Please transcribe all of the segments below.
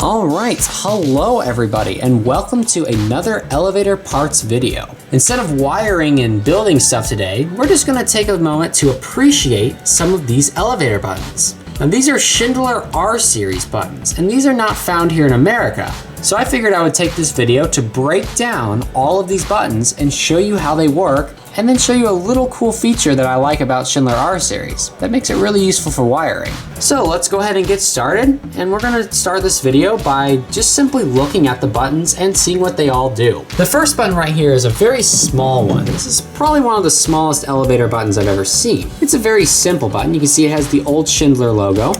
All right, hello everybody, and welcome to another elevator parts video. Instead of wiring and building stuff today, we're just gonna take a moment to appreciate some of these elevator buttons. Now these are Schindler R-Series buttons, and these are not found here in America. So I figured I would take this video to break down all of these buttons and show you how they work, and then show you a little cool feature that I like about Schindler R-Series that makes it really useful for wiring. So let's go ahead and get started, and we're gonna start this video by just simply looking at the buttons and seeing what they all do. The first button right here is a very small one. This is probably one of the smallest elevator buttons I've ever seen. It's a very simple button. You can see it has the old Schindler logo.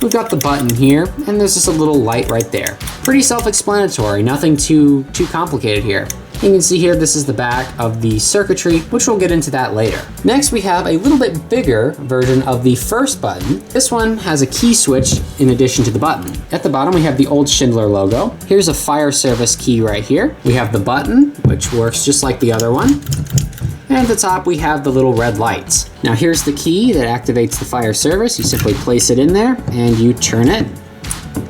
We've got the button here, and there's just a little light right there. Pretty self-explanatory, nothing too complicated here. You can see here, this is the back of the circuitry, which we'll get into that later. Next, we have a little bit bigger version of the first button. This one has a key switch in addition to the button. At the bottom, we have the old Schindler logo. Here's a fire service key right here. We have the button, which works just like the other one. And at the top, we have the little red lights. Now here's the key that activates the fire service. You simply place it in there and you turn it,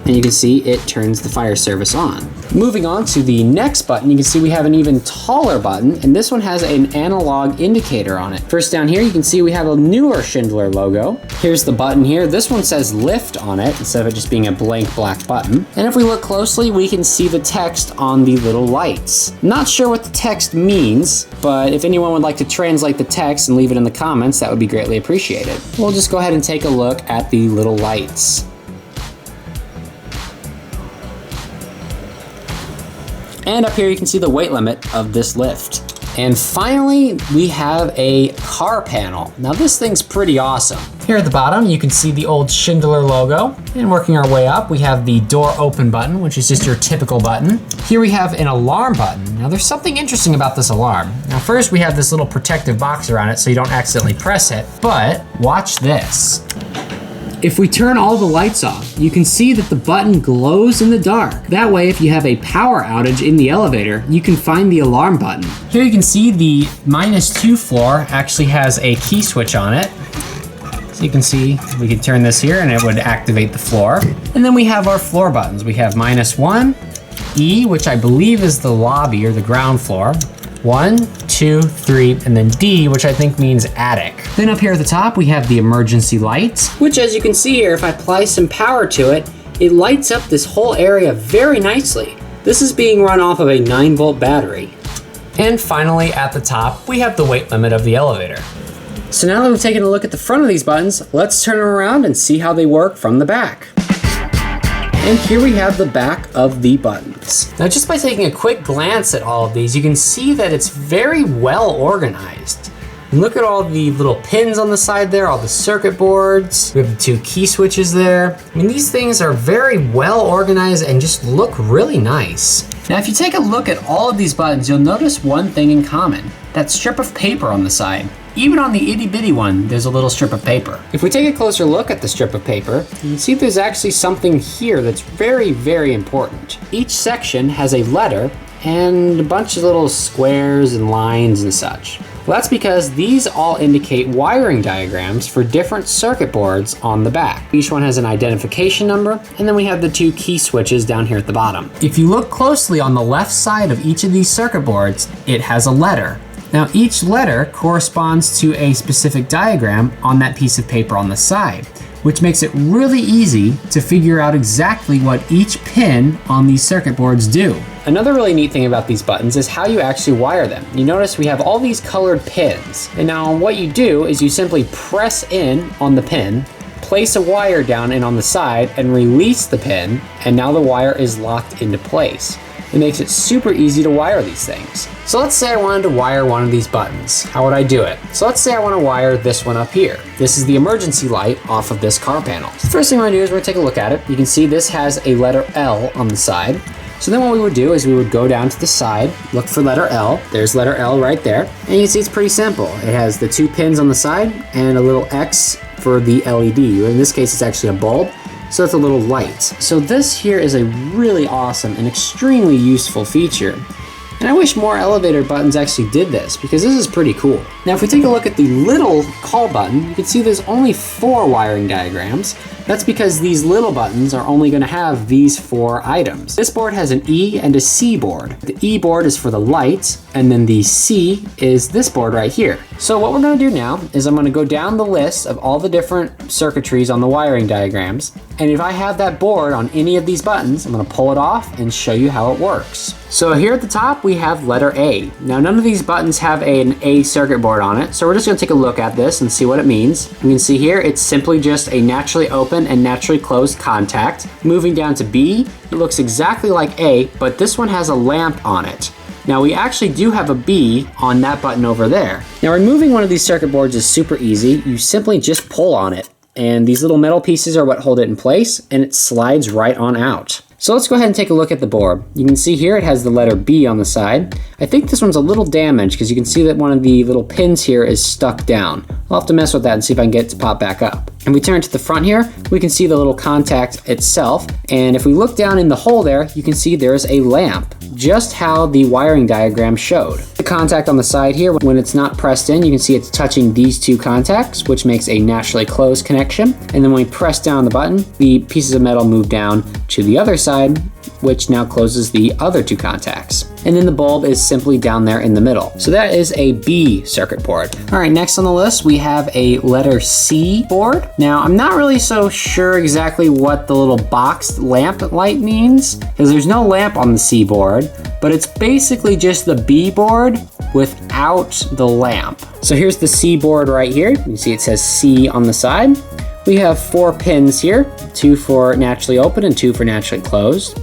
and you can see it turns the fire service on. Moving on to the next button, you can see we have an even taller button, and this one has an analog indicator on it. First down here, you can see we have a newer Schindler logo. Here's the button here. This one says lift on it instead of it just being a blank black button. And if we look closely, we can see the text on the little lights. Not sure what the text means, but if anyone would like to translate the text and leave it in the comments, that would be greatly appreciated. We'll just go ahead and take a look at the little lights. And up here you can see the weight limit of this lift. And finally, we have a car panel. Now this thing's pretty awesome. Here at the bottom, you can see the old Schindler logo. And working our way up, we have the door open button, which is just your typical button. Here we have an alarm button. Now there's something interesting about this alarm. Now first we have this little protective box around it so you don't accidentally press it, but watch this. If we turn all the lights off, you can see that the button glows in the dark. That way, if you have a power outage in the elevator, you can find the alarm button. Here you can see the -2 floor actually has a key switch on it. So you can see, we can turn this here and it would activate the floor. And then we have our floor buttons. We have -1, E, which I believe is the lobby or the ground floor. 1, 2, 3, and then D, which I think means attic. Then up here at the top, we have the emergency lights, which as you can see here, if I apply some power to it, it lights up this whole area very nicely. This is being run off of a 9-volt battery. And finally, at the top, we have the weight limit of the elevator. So now that we've taken a look at the front of these buttons, let's turn them around and see how they work from the back. And here we have the back of the buttons. Now just by taking a quick glance at all of these, you can see that it's very well organized. And look at all the little pins on the side there, all the circuit boards. We have the 2 key switches there. I mean, these things are very well organized and just look really nice. Now if you take a look at all of these buttons, you'll notice one thing in common, that strip of paper on the side. Even on the itty bitty one, there's a little strip of paper. If we take a closer look at the strip of paper, you can see there's actually something here that's very important. Each section has a letter and a bunch of little squares and lines and such. Well, that's because these all indicate wiring diagrams for different circuit boards on the back. Each one has an identification number, and then we have the 2 key switches down here at the bottom. If you look closely on the left side of each of these circuit boards, it has a letter. Now each letter corresponds to a specific diagram on that piece of paper on the side, which makes it really easy to figure out exactly what each pin on these circuit boards do. Another really neat thing about these buttons is how you actually wire them. You notice we have all these colored pins, and now what you do is you simply press in on the pin, place a wire down in on the side, and release the pin, and now the wire is locked into place. It makes it super easy to wire these things. So let's say I wanted to wire one of these buttons. How would I do it? So let's say I want to wire this one up here. This is the emergency light off of this car panel. So the first thing we're gonna do is we're gonna take a look at it. You can see this has a letter L on the side. So then what we would do is we would go down to the side, look for letter L. There's letter L right there. And you can see it's pretty simple. It has the 2 pins on the side and a little X for the LED. In this case, it's actually a bulb. So it's a little light. So this here is a really awesome and extremely useful feature. And I wish more elevator buttons actually did this, because this is pretty cool. Now if we take a look at the little call button, you can see there's only 4 wiring diagrams. That's because these little buttons are only going to have these 4 items. This board has an E and a C board. The E board is for the lights, and then the C is this board right here. So what we're going to do now is I'm going to go down the list of all the different circuitries on the wiring diagrams, and if I have that board on any of these buttons, I'm going to pull it off and show you how it works. So here at the top we have letter A. Now none of these buttons have an A circuit board on it, so we're just going to take a look at this and see what it means. You can see here it's simply just a naturally open and naturally closed contact. Moving down to B, it looks exactly like A, but this one has a lamp on it. Now we actually do have a B on that button over there. Now removing one of these circuit boards is super easy. You simply just pull on it, and these little metal pieces are what hold it in place, and it slides right on out. So let's go ahead and take a look at the board. You can see here it has the letter B on the side. I think this one's a little damaged because you can see that one of the little pins here is stuck down. I'll have to mess with that and see if I can get it to pop back up. And we turn to the front here, we can see the little contact itself. And if we look down in the hole there, you can see there's a lamp, just how the wiring diagram showed. The contact on the side here, when it's not pressed in, you can see it's touching these 2 contacts, which makes a naturally closed connection. And then when we press down the button, the pieces of metal move down to the other side, which now closes the other 2 contacts. And then the bulb is simply down there in the middle. So that is a B circuit board. All right, next on the list, we have a letter C board. Now, I'm not really so sure exactly what the little boxed lamp light means, because there's no lamp on the C board, but it's basically just the B board without the lamp. So here's the C board right here. You can see it says C on the side. We have 4 pins here, 2 for naturally open and 2 for naturally closed.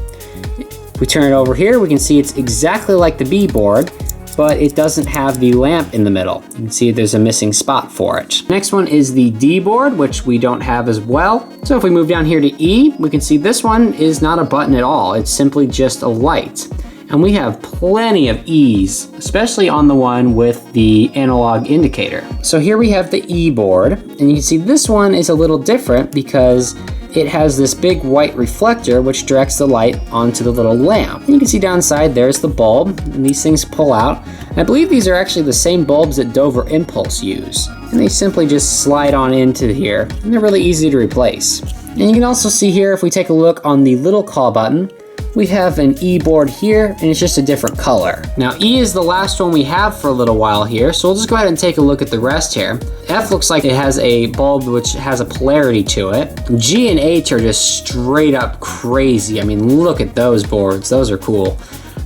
We turn it over here, we can see it's exactly like the B board, but it doesn't have the lamp in the middle. You can see there's a missing spot for it. Next one is the D board, which we don't have as well. So if we move down here to E, we can see this one is not a button at all. It's simply just a light. And we have plenty of E's, especially on the one with the analog indicator. So here we have the E board, and you can see this one is a little different because it has this big white reflector which directs the light onto the little lamp. And you can see downside there's the bulb, and these things pull out. And I believe these are actually the same bulbs that Dover Impulse use. And they simply just slide on into here, and they're really easy to replace. And you can also see here, if we take a look on the little call button, we have an E board here, and it's just a different color. Now E is the last one we have for a little while here, so we'll just go ahead and take a look at the rest here. F looks like it has a bulb which has a polarity to it. G and H are just straight up crazy. I mean, look at those boards, those are cool.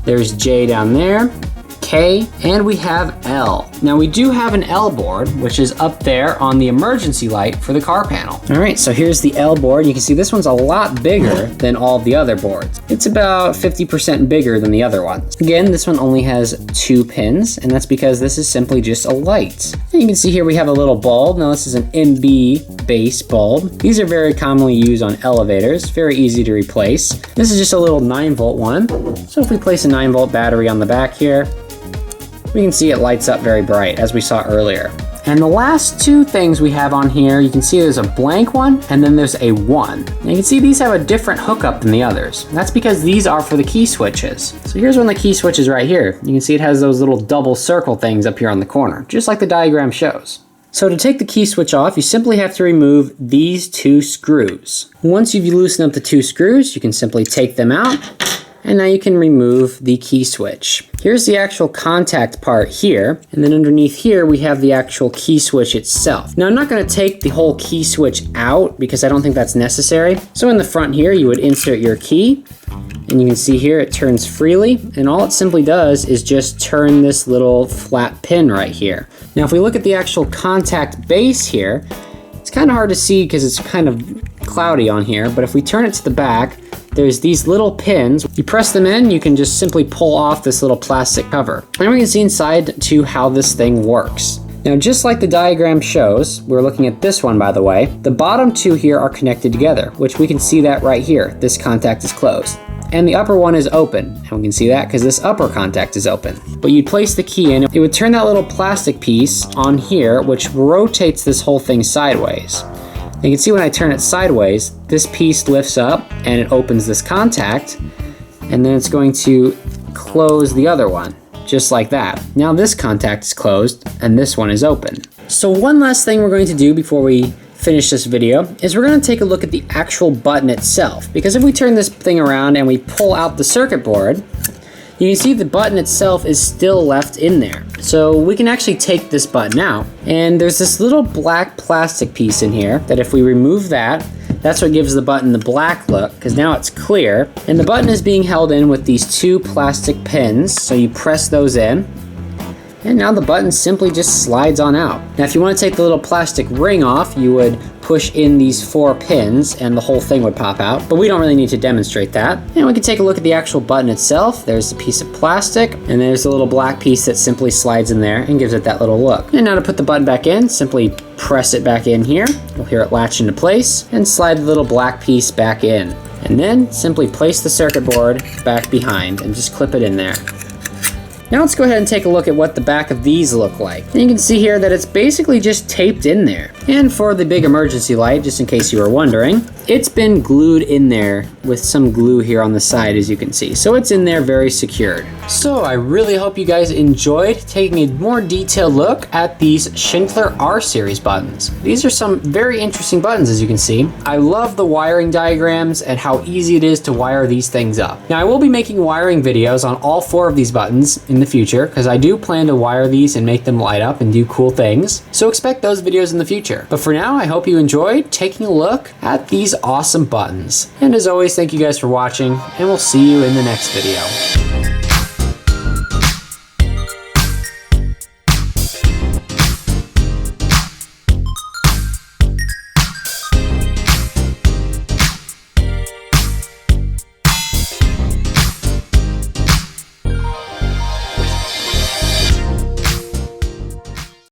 There's J down there, K, and we have L. Now we do have an L board, which is up there on the emergency light for the car panel. All right, so here's the L board. You can see this one's a lot bigger than all of the other boards. It's about 50% bigger than the other ones. Again, this one only has 2 pins, and that's because this is simply just a light. And you can see here we have a little bulb. Now this is an MB base bulb. These are very commonly used on elevators, very easy to replace. This is just a little 9-volt one. So if we place a 9-volt battery on the back here, we can see it lights up very bright, as we saw earlier. And the last 2 things we have on here, you can see there's a blank one, and then there's a 1. And you can see these have a different hookup than the others. And that's because these are for the key switches. So here's one of the key switches right here. You can see it has those little double circle things up here on the corner, just like the diagram shows. So to take the key switch off, you simply have to remove these 2 screws. Once you've loosened up the 2 screws, you can simply take them out, and now you can remove the key switch. Here's the actual contact part here, and then underneath here we have the actual key switch itself. Now I'm not going to take the whole key switch out because I don't think that's necessary. So in the front here you would insert your key, and you can see here it turns freely, and all it simply does is just turn this little flat pin right here. Now if we look at the actual contact base here, it's kind of hard to see because it's kind of cloudy on here, but if we turn it to the back, there's these little pins. You press them in, you can just simply pull off this little plastic cover. And we can see inside to how this thing works. Now, just like the diagram shows, we're looking at this one by the way, the bottom 2 here are connected together, which we can see that right here. This contact is closed. And the upper one is open, and we can see that because this upper contact is open. But you'd place the key in, it would turn that little plastic piece on here, which rotates this whole thing sideways. You can see when I turn it sideways, this piece lifts up and it opens this contact, and then it's going to close the other one. just like that. Now this contact is closed and this one is open. So one last thing we're going to do before we finish this video is we're going to take a look at the actual button itself, because if we turn this thing around and we pull out the circuit board, you can see the button itself is still left in there. So we can actually take this button out, and there's this little black plastic piece in here that if we remove that, that's what gives the button the black look, because now it's clear. And the button is being held in with these 2 plastic pins, so you press those in, and now the button simply just slides on out. Now if you want to take the little plastic ring off, you would push in these 4 pins and the whole thing would pop out, but we don't really need to demonstrate that. And we can take a look at the actual button itself. There's a piece of plastic, and there's a little black piece that simply slides in there and gives it that little look. And now to put the button back in, simply press it back in here. You'll hear it latch into place, and slide the little black piece back in. And then simply place the circuit board back behind and just clip it in there. Now let's go ahead and take a look at what the back of these look like. And you can see here that it's basically just taped in there. And for the big emergency light, just in case you were wondering, it's been glued in there with some glue here on the side, as you can see. So it's in there very secured. So I really hope you guys enjoyed taking a more detailed look at these Schindler R series buttons. These are some very interesting buttons, as you can see. I love the wiring diagrams and how easy it is to wire these things up. Now I will be making wiring videos on all 4 of these buttons in the future, because I do plan to wire these and make them light up and do cool things. So expect those videos in the future. But for now, I hope you enjoyed taking a look at these awesome buttons. And as always, thank you guys for watching, and we'll see you in the next video.